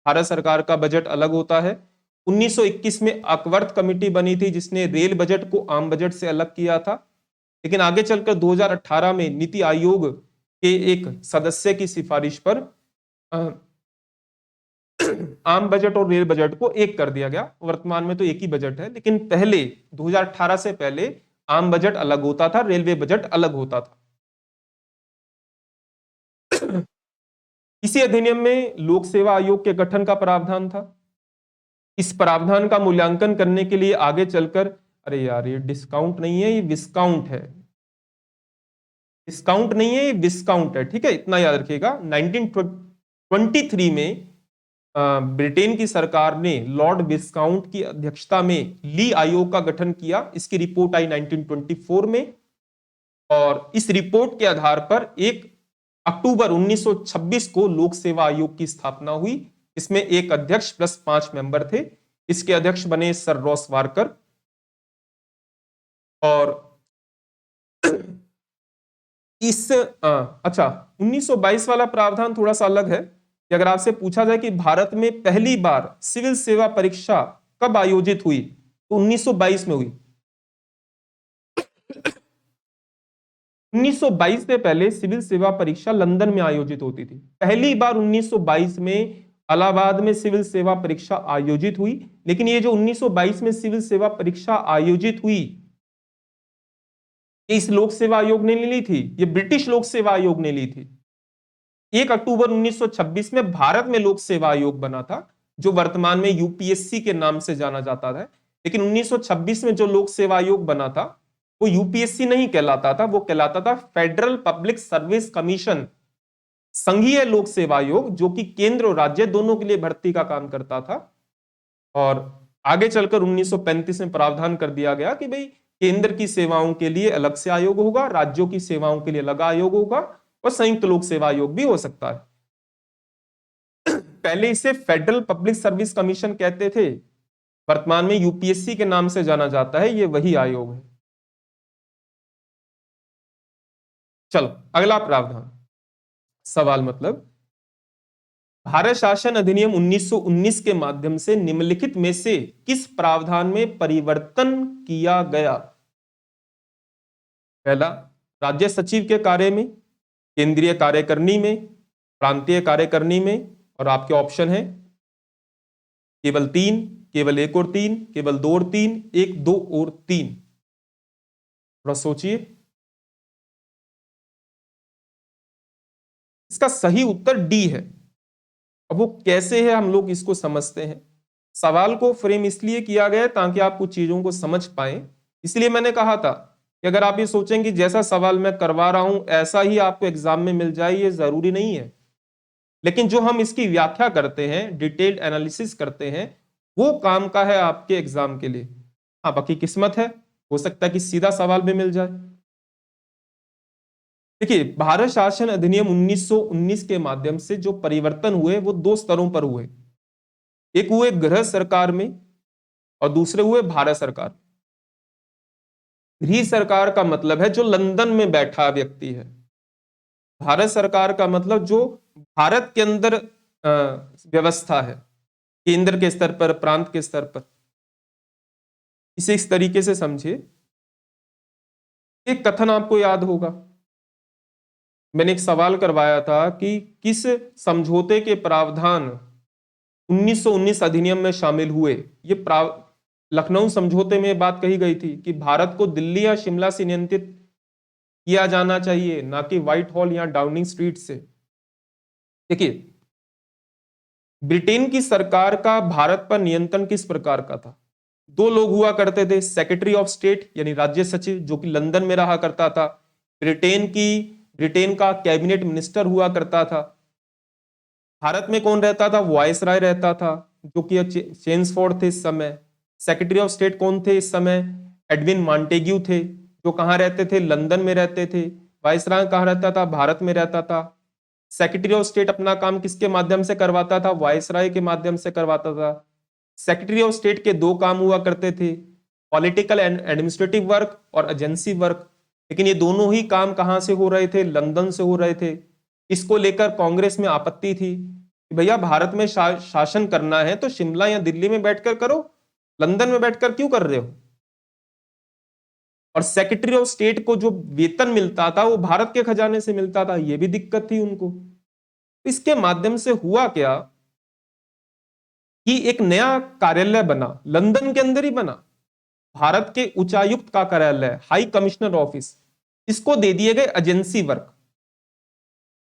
भारत सरकार का बजट अलग होता है। 1921 में अकवर्थ कमेटी बनी थी जिसने रेल बजट को आम बजट से अलग किया था, लेकिन आगे चलकर 2018 में नीति आयोग के एक सदस्य की सिफारिश पर आम बजट और रेल बजट को एक कर दिया गया। वर्तमान में तो एक ही बजट है, लेकिन पहले 2018 से पहले आम बजट अलग होता था, रेलवे बजट अलग होता था। इसी अधिनियम में लोक सेवा आयोग के गठन का प्रावधान था। इस प्रावधान का मूल्यांकन करने के लिए आगे चलकर, अरे यार ये डिस्काउंट नहीं है, ये विस्काउंट है, डिस्काउंट नहीं है, ये विस्काउंट है, ठीक है, इतना याद रखिएगा। 1923 में ब्रिटेन की सरकार ने लॉर्ड विस्काउंट की अध्यक्षता में ली आयोग का गठन किया। इसकी रिपोर्ट आई 1924 में और इस रिपोर्ट के आधार पर 1 अक्टूबर 1926 को लोक सेवा आयोग की स्थापना हुई। इसमें एक अध्यक्ष प्लस 5 मेंबर थे। इसके अध्यक्ष बने सर रॉस वार्कर। और इस 1922 वाला प्रावधान थोड़ा सा अलग है कि अगर आपसे पूछा जाए कि भारत में पहली बार सिविल सेवा परीक्षा कब आयोजित हुई, तो 1922 में हुई। 1922 से पहले सिविल सेवा परीक्षा लंदन में आयोजित होती थी। पहली बार 1922 में इलाहाबाद में सिविल सेवा परीक्षा आयोजित हुई, लेकिन ये जो 1922 में सिविल सेवा परीक्षा आयोजित हुई, इस लोक सेवा आयोग ने ली थी, ये ब्रिटिश लोक सेवा आयोग ने ली थी। 1 अक्टूबर 1926 में भारत में लोक सेवा आयोग बना था जो वर्तमान में यूपीएससी के नाम से जाना जाता है। लेकिन 1926 में जो लोक सेवा आयोग बना था वो यूपीएससी नहीं कहलाता था, वो कहलाता था फेडरल पब्लिक सर्विस कमीशन, संघीय लोक सेवा आयोग, जो कि केंद्र और राज्य दोनों के लिए भर्ती का काम करता था। और आगे चलकर 1935 में प्रावधान कर दिया गया कि भाई केंद्र की सेवाओं के लिए अलग से आयोग होगा, राज्यों की सेवाओं के लिए अलग आयोग होगा और संयुक्त लोक सेवा आयोग भी हो सकता है। पहले इसे फेडरल पब्लिक सर्विस कमीशन कहते थे, वर्तमान में यूपीएससी के नाम से जाना जाता है, ये वही आयोग है। चलो अगला प्रावधान, सवाल मतलब भारत शासन अधिनियम 1919 के माध्यम से निम्नलिखित में से किस प्रावधान में परिवर्तन किया गया? पहला, राज्य सचिव के कार्य में, केंद्रीय कार्यकारिणी में, प्रांतीय कार्यकारिणी में, और आपके ऑप्शन है केवल 3, केवल 1 और 3, केवल 2 और 3, 1, 2 और 3। थोड़ा सोचिए। इसका सही उत्तर डी है। अब वो कैसे है हम लोग इसको समझते हैं। सवाल को फ्रेम इसलिए किया गया है ताकि आप कुछ चीजों को समझ पाए। इसलिए मैंने कहा था कि अगर आप ये सोचेंगे जैसा सवाल मैं करवा रहा हूं ऐसा ही आपको एग्जाम में मिल जाए, ये जरूरी नहीं है। लेकिन जो हम इसकी व्याख्या करते हैं, डिटेल्ड एनालिसिस करते हैं, वो काम का है आपके एग्जाम के लिए। हाँ, बाकी किस्मत है, हो सकता है कि सीधा सवाल भी मिल जाए। देखिए, भारत शासन अधिनियम 1919 के माध्यम से जो परिवर्तन हुए वो 2 स्तरों पर हुए। एक हुए गृह सरकार में और दूसरे हुए भारत सरकार। गृह सरकार का मतलब है जो लंदन में बैठा व्यक्ति है। भारत सरकार का मतलब जो भारत के अंदर व्यवस्था है, केंद्र के स्तर पर, प्रांत के स्तर पर। इसे इस तरीके से समझिए। एक कथन आपको याद होगा, मैंने एक सवाल करवाया था कि किस समझौते के प्रावधान 1919 अधिनियम में शामिल हुए। ये लखनऊ समझौते में बात कही गई थी कि भारत को दिल्ली या शिमला से नियंत्रित किया जाना चाहिए, ना कि व्हाइट हॉल या डाउनिंग स्ट्रीट से। देखिए, ब्रिटेन की सरकार का भारत पर नियंत्रण किस प्रकार का था? 2 लोग हुआ करते थे, सेक्रेटरी ऑफ स्टेट यानी राज्य सचिव जो कि लंदन में रहा करता था। ब्रिटेन का कैबिनेट मिनिस्टर हुआ करता था। भारत में कौन रहता था? वायसराय रहता था जो कि चेम्सफोर्ड थे इस समय। सेक्रेटरी ऑफ स्टेट कौन थे इस समय? एडविन मॉन्टेग्यू थे जो कहां रहते थे? लंदन में रहते थे। वायसराय कहां रहता था? भारत में रहता था। सेक्रेटरी ऑफ स्टेट अपना काम किसके माध्यम से करवाता था? वायसराय के माध्यम से करवाता था। सेक्रेटरी ऑफ स्टेट के 2 काम हुआ करते थे, पॉलिटिकल एंड एडमिनिस्ट्रेटिव वर्क और एजेंसी वर्क। लेकिन ये दोनों ही काम कहां से हो रहे थे? लंदन से हो रहे थे। इसको लेकर कांग्रेस में आपत्ति थी कि भैया भारत में शासन करना है तो शिमला या दिल्ली में बैठकर करो, लंदन में बैठकर क्यों कर रहे हो? और सेक्रेटरी ऑफ स्टेट को जो वेतन मिलता था वो भारत के खजाने से मिलता था, ये भी दिक्कत थी उनको। इसके माध्यम से हुआ क्या कि एक नया कार्यालय बना, लंदन के अंदर ही बना, भारत के उच्चायुक्त का कार्यालय, हाई कमिश्नर ऑफिस। इसको दे दिए गए agency work.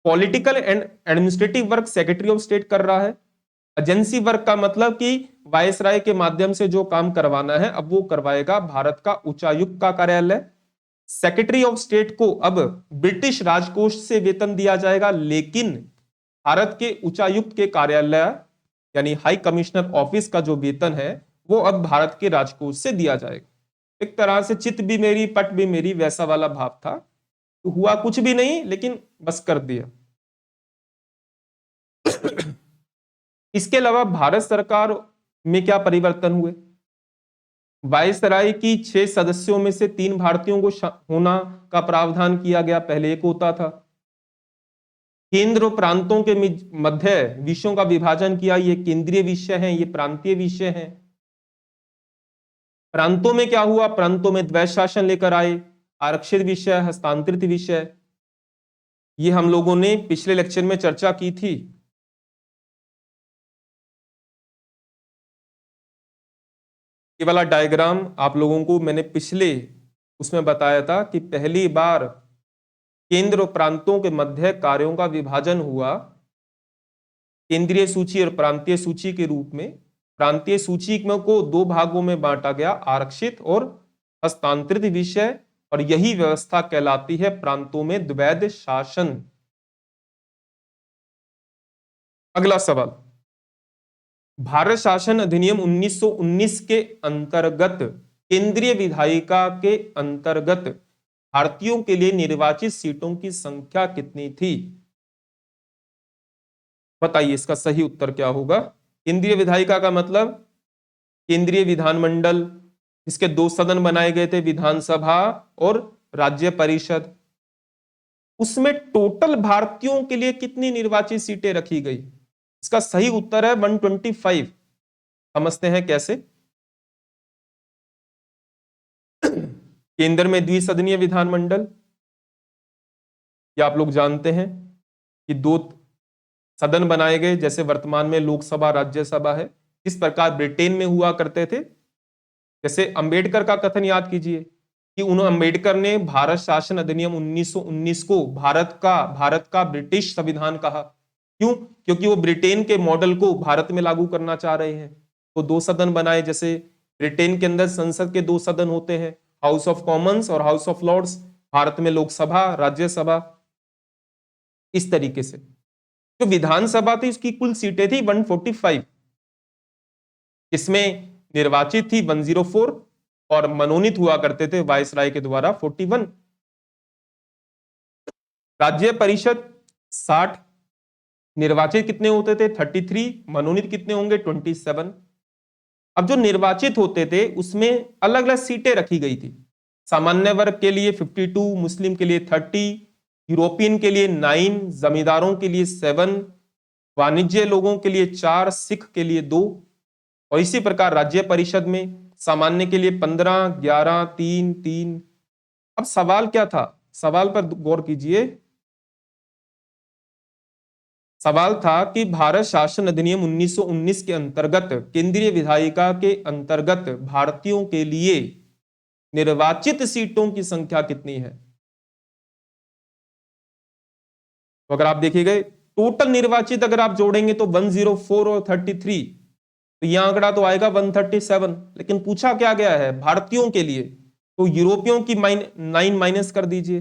Political and administrative work secretary of state कर रहा है। एजेंसी वर्क का मतलब कि वायसराय के माध्यम से जो काम करवाना है अब वो करवाएगा भारत का उच्चायुक्त का कार्यालय। सेक्रेटरी ऑफ स्टेट को अब ब्रिटिश राजकोष से वेतन दिया जाएगा, लेकिन भारत के उच्चायुक्त के कार्यालय यानी हाई कमिश्नर ऑफिस का जो वेतन है वो अब भारत के राजकोष से दिया जाएगा। एक तरह से चित भी मेरी पट भी मेरी वैसा वाला भाव था। तो हुआ कुछ भी नहीं, लेकिन बस कर दिया। इसके अलावा भारत सरकार में क्या परिवर्तन हुए? वायसराय की 6 सदस्यों में से 3 भारतीयों को होना का प्रावधान किया गया, पहले 1 होता था। केंद्र और प्रांतों के मध्य विषयों का विभाजन किया, ये केंद्रीय विषय हैं, ये प्रांतीय विषय हैं। प्रांतों में क्या हुआ? प्रांतों में द्वैध शासन लेकर आए, आरक्षित विषय, हस्तांतरित विषय। ये हम लोगों ने पिछले लेक्चर में चर्चा की थी। ये वाला डायग्राम आप लोगों को मैंने पिछले उसमें बताया था कि पहली बार केंद्र और प्रांतों के मध्य कार्यों का विभाजन हुआ केंद्रीय सूची और प्रांतीय सूची के रूप में। प्रांतीय सूची को 2 भागों में बांटा गया, आरक्षित और हस्तांतरित विषय, और यही व्यवस्था कहलाती है प्रांतों में द्वैध शासन। अगला सवाल, भारत शासन अधिनियम 1919 के अंतर्गत केंद्रीय विधायिका के अंतर्गत भारतीयों के लिए निर्वाचित सीटों की संख्या कितनी थी? बताइए इसका सही उत्तर क्या होगा। केंद्रीय विधायिका का मतलब केंद्रीय विधानमंडल, इसके 2 सदन बनाए गए थे, विधानसभा और राज्य परिषद। उसमें टोटल भारतीयों के लिए कितनी निर्वाचित सीटें रखी गई? इसका सही उत्तर है 125। समझते हैं कैसे। केंद्र में द्विसदनीय विधानमंडल, या आप लोग जानते हैं कि दो सदन बनाए गए, जैसे वर्तमान में लोकसभा राज्यसभा है, इस प्रकार ब्रिटेन में हुआ करते थे। जैसे अंबेडकर का कथन याद कीजिए कि उन्होंने अंबेडकर ने भारत शासन अधिनियम 1919 को भारत का ब्रिटिश संविधान कहा। क्यों? क्योंकि वो ब्रिटेन के मॉडल को भारत में लागू करना चाह रहे हैं। तो दो सदन बनाए, जैसे ब्रिटेन के अंदर संसद के दो सदन होते हैं, हाउस ऑफ कॉमन्स और हाउस ऑफ लॉर्ड्स, भारत में लोकसभा राज्यसभा। इस तरीके से जो विधानसभा थी उसकी कुल सीटें थी 145, इसमें निर्वाचित थी 104 और मनोनीत हुआ करते थे वायसराय के द्वारा 41। राज्य परिषद 60, निर्वाचित कितने होते थे 33, मनोनीत कितने होंगे 27। अब जो निर्वाचित होते थे उसमें अलग अलग सीटें रखी गई थी। सामान्य वर्ग के लिए 52, मुस्लिम के लिए 30, यूरोपियन के लिए 9, जमींदारों के लिए 7, वाणिज्य लोगों के लिए 4, सिख के लिए 2। और इसी प्रकार राज्य परिषद में सामान्य के लिए 15, 11, 3, 3। अब सवाल क्या था, सवाल पर गौर कीजिए। सवाल था कि भारत शासन अधिनियम 1919 के अंतर्गत केंद्रीय विधायिका के अंतर्गत भारतीयों के लिए निर्वाचित सीटों की संख्या कितनी है। तो अगर आप देखिएगा टोटल निर्वाचित अगर आप जोड़ेंगे तो 104 और 33, तो यह आंकड़ा तो आएगा 137। लेकिन पूछा क्या गया है भारतीयों के लिए, तो यूरोपियों की 9 माइनस कर दीजिए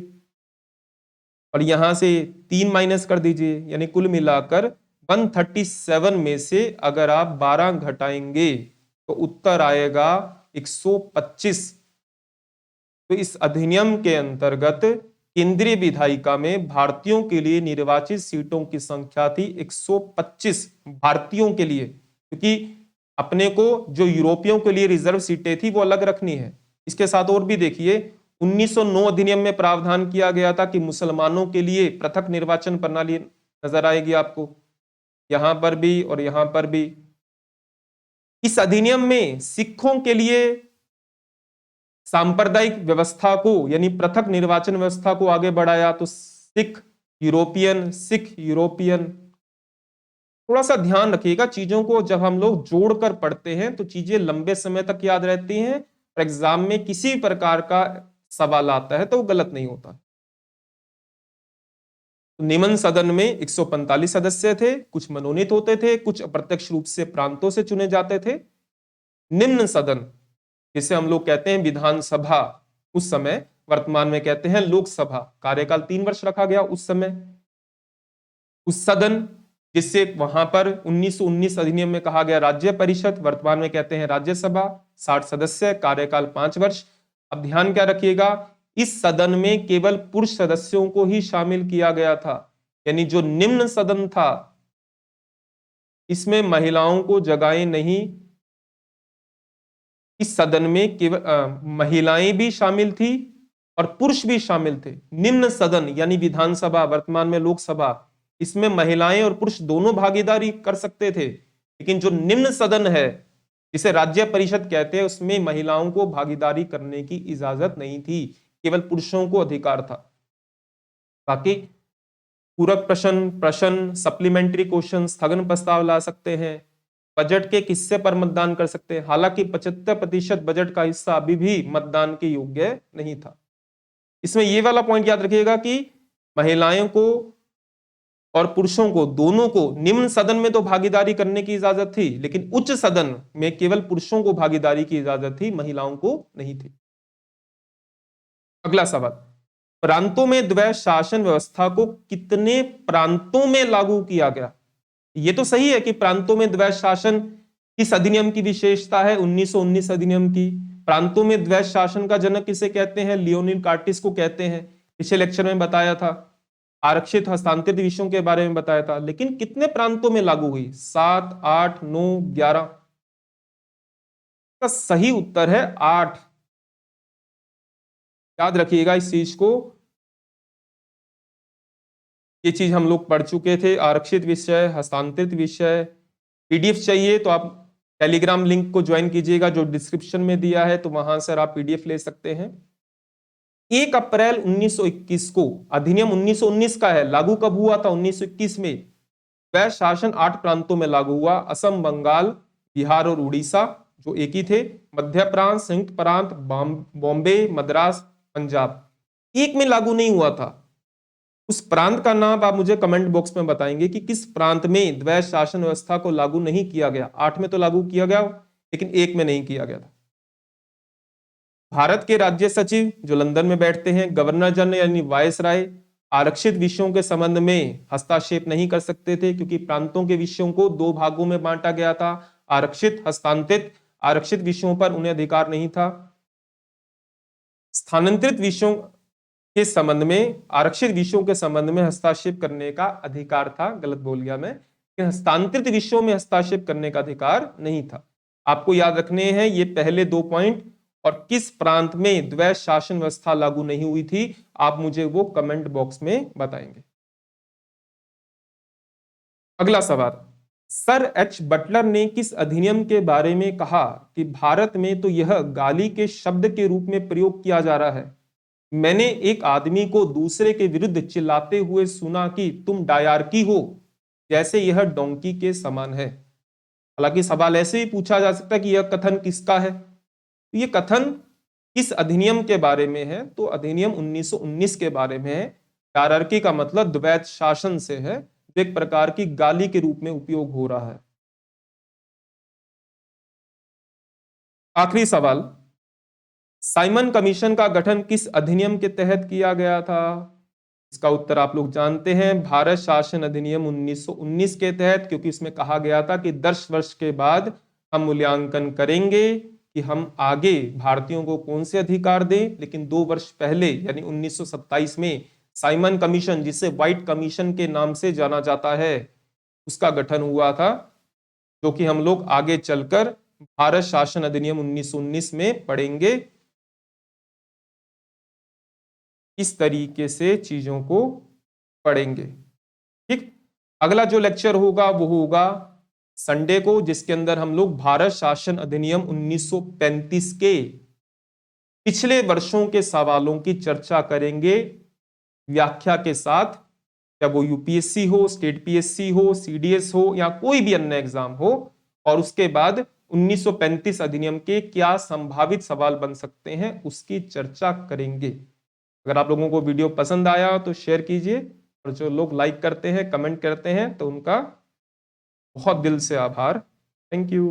और यहां से 3 माइनस कर दीजिए, यानी कुल मिलाकर 137 में से अगर आप 12 घटाएंगे तो उत्तर आएगा 125। तो इस अधिनियम के अंतर्गत केंद्रीय विधायिका में भारतीयों के लिए निर्वाचित सीटों की संख्या थी 125 भारतीयों के लिए, क्योंकि अपने को जो यूरोपियों के लिए रिजर्व सीटें थी वो अलग रखनी है। इसके साथ और भी देखिए 1909 अधिनियम में प्रावधान किया गया था कि मुसलमानों के लिए पृथक निर्वाचन प्रणाली नजर आएगी आपको, यहां पर भी और यहां पर भी। इस अधिनियम में सिखों के लिए सांप्रदायिक व्यवस्था को यानी पृथक निर्वाचन व्यवस्था को आगे बढ़ाया, तो सिख यूरोपियन। थोड़ा सा ध्यान रखिएगा चीजों को, जब हम लोग जोड़कर पढ़ते हैं तो चीजें लंबे समय तक याद रहती हैं और एग्जाम में किसी प्रकार का सवाल आता है तो वो गलत नहीं होता। तो निम्न सदन में 145 सदस्य थे, कुछ मनोनीत होते थे, कुछ अप्रत्यक्ष रूप से प्रांतों से चुने जाते थे। निम्न सदन जिसे हम लोग कहते हैं विधानसभा, उस समय वर्तमान में कहते हैं लोकसभा, कार्यकाल 3 वर्ष रखा गया उस समय। उस सदन जिससे वहां पर 1919 अधिनियम में कहा गया राज्य परिषद, वर्तमान में कहते हैं राज्यसभा, 60 सदस्य, कार्यकाल 5 वर्ष। अब ध्यान क्या रखिएगा, इस सदन में केवल पुरुष सदस्यों को ही शामिल किया गया था, यानी जो निम्न सदन था इसमें महिलाओं को जगहें नहीं। इस सदन में केवल महिलाएं भी शामिल थी और पुरुष भी शामिल थे। निम्न सदन यानी विधानसभा, वर्तमान में लोकसभा, इसमें महिलाएं और पुरुष दोनों भागीदारी कर सकते थे। लेकिन जो निम्न सदन है जिसे राज्य परिषद कहते हैं उसमें महिलाओं को भागीदारी करने की इजाजत नहीं थी, केवल पुरुषों को अधिकार था। बाकी पूरक प्रश्न, सप्लीमेंट्री क्वेश्चन, स्थगन प्रस्ताव ला सकते हैं, बजट के किस्से पर मतदान कर सकते हैं। हालांकि 75% बजट का हिस्सा अभी भी मतदान के योग्य नहीं था। इसमें यह वाला पॉइंट याद रखिएगा कि महिलाओं को और पुरुषों को दोनों को निम्न सदन में तो भागीदारी करने की इजाजत थी, लेकिन उच्च सदन में केवल पुरुषों को भागीदारी की इजाजत थी, महिलाओं को नहीं थी। अगला सवाल, प्रांतों में द्वैध शासन व्यवस्था को कितने प्रांतों में लागू किया गया। ये तो सही है कि प्रांतों में द्वैध शासन किस अधिनियम की विशेषता है, 1919 अधिनियम की। प्रांतों में द्वैध शासन का जनक किसे कहते हैं, लियोनिड कार्टिस को कहते हैं। पिछले लेक्चर में बताया था, आरक्षित हस्तांतरित विषयों के बारे में बताया था। लेकिन कितने प्रांतों में लागू हुई, 7, 8, 9, 11। का सही उत्तर है 8। याद रखिएगा इस चीज को, ये चीज हम लोग पढ़ चुके थे। आरक्षित विषय, हस्तांतरित विषय। पीडीएफ चाहिए तो आप टेलीग्राम लिंक को ज्वाइन कीजिएगा जो डिस्क्रिप्शन में दिया है, तो वहां से आप पीडीएफ ले सकते हैं। 1 अप्रैल 1921 को, अधिनियम 1919 का है, लागू कब हुआ था? 1921 में। वह शासन 8 प्रांतों में लागू हुआ, असम, बंगाल, बिहार और उड़ीसा जो एक ही थे, मध्य प्रांत, संयुक्त प्रांत, बॉम्बे, मद्रास, पंजाब। एक में लागू नहीं हुआ था। उस प्रांत का नाम आप मुझे कमेंट बॉक्स में बताएंगे कि किस प्रांत में द्वैध शासन व्यवस्था को लागू नहीं किया गया। 8 में तो लागू किया गया, लेकिन 1 में नहीं किया गया था। भारत के राज्य सचिव जो लंदन में बैठते हैं, गवर्नर जनरल यानी वायसराय, आरक्षित विषयों के संबंध में हस्तक्षेप नहीं कर सकते थे, क्योंकि प्रांतों के विषयों को 2 भागों में बांटा गया था, आरक्षित, हस्तांतरित। आरक्षित विषयों पर उन्हें अधिकार नहीं था। स्थानांतरित विषयों के संबंध में, आरक्षित विषयों के संबंध में हस्तक्षेप करने का अधिकार था। गलत बोल गया मैं, कि हस्तांतरित विषयों में हस्तक्षेप करने का अधिकार नहीं था। आपको याद रखने हैं ये पहले 2 पॉइंट, और किस प्रांत में द्वैध शासन व्यवस्था लागू नहीं हुई थी, आप मुझे वो कमेंट बॉक्स में बताएंगे। अगला सवाल, सर एच बटलर ने किस अधिनियम के बारे में कहा कि भारत में तो यह गाली के शब्द के रूप में प्रयोग किया जा रहा है? मैंने एक आदमी को दूसरे के विरुद्ध चिल्लाते हुए सुना कि तुम डायार्की हो, जैसे यह डोंकी के समान है। हालांकि सवाल ऐसे ही पूछा जा सकता है कि यह कथन किसका है। तो ये कथन किस अधिनियम के बारे में है? तो अधिनियम 1919 के बारे में है। डायरार्की का मतलब द्वैध शासन से है, जो एक प्रकार की गाली के रूप में उपयोग हो रहा है। आखिरी सवाल, साइमन कमीशन का गठन किस अधिनियम के तहत किया गया था? इसका उत्तर आप लोग जानते हैं, भारत शासन अधिनियम 1919 के तहत, क्योंकि इसमें कहा गया था कि 10 वर्ष के बाद हम मूल्यांकन करेंगे कि हम आगे भारतीयों को कौन से अधिकार दें। लेकिन 2 वर्ष पहले यानी 1927 में साइमन कमीशन, जिसे व्हाइट कमीशन के नाम से जाना जाता है, उसका गठन हुआ था, जो कि हम लोग आगे चलकर भारत शासन अधिनियम 1919 में पढ़ेंगे। इस तरीके से चीजों को पढ़ेंगे। ठीक, अगला जो लेक्चर होगा वो होगा संडे को, जिसके अंदर हम लोग भारत शासन अधिनियम 1935 के पिछले वर्षों के सवालों की चर्चा करेंगे व्याख्या के साथ। चाहे वो यूपीएससी हो, स्टेट पीएससी हो, सीडीएस हो, या कोई भी अन्य एग्जाम हो, और उसके बाद 1935 अधिनियम के क्या संभावित सवाल बन सकते हैं उसकी चर्चा करेंगे। अगर आप लोगों को वीडियो पसंद आया तो शेयर कीजिए, और जो लोग लाइक करते हैं, कमेंट करते हैं, तो उनका बहुत दिल से आभार। Thank you.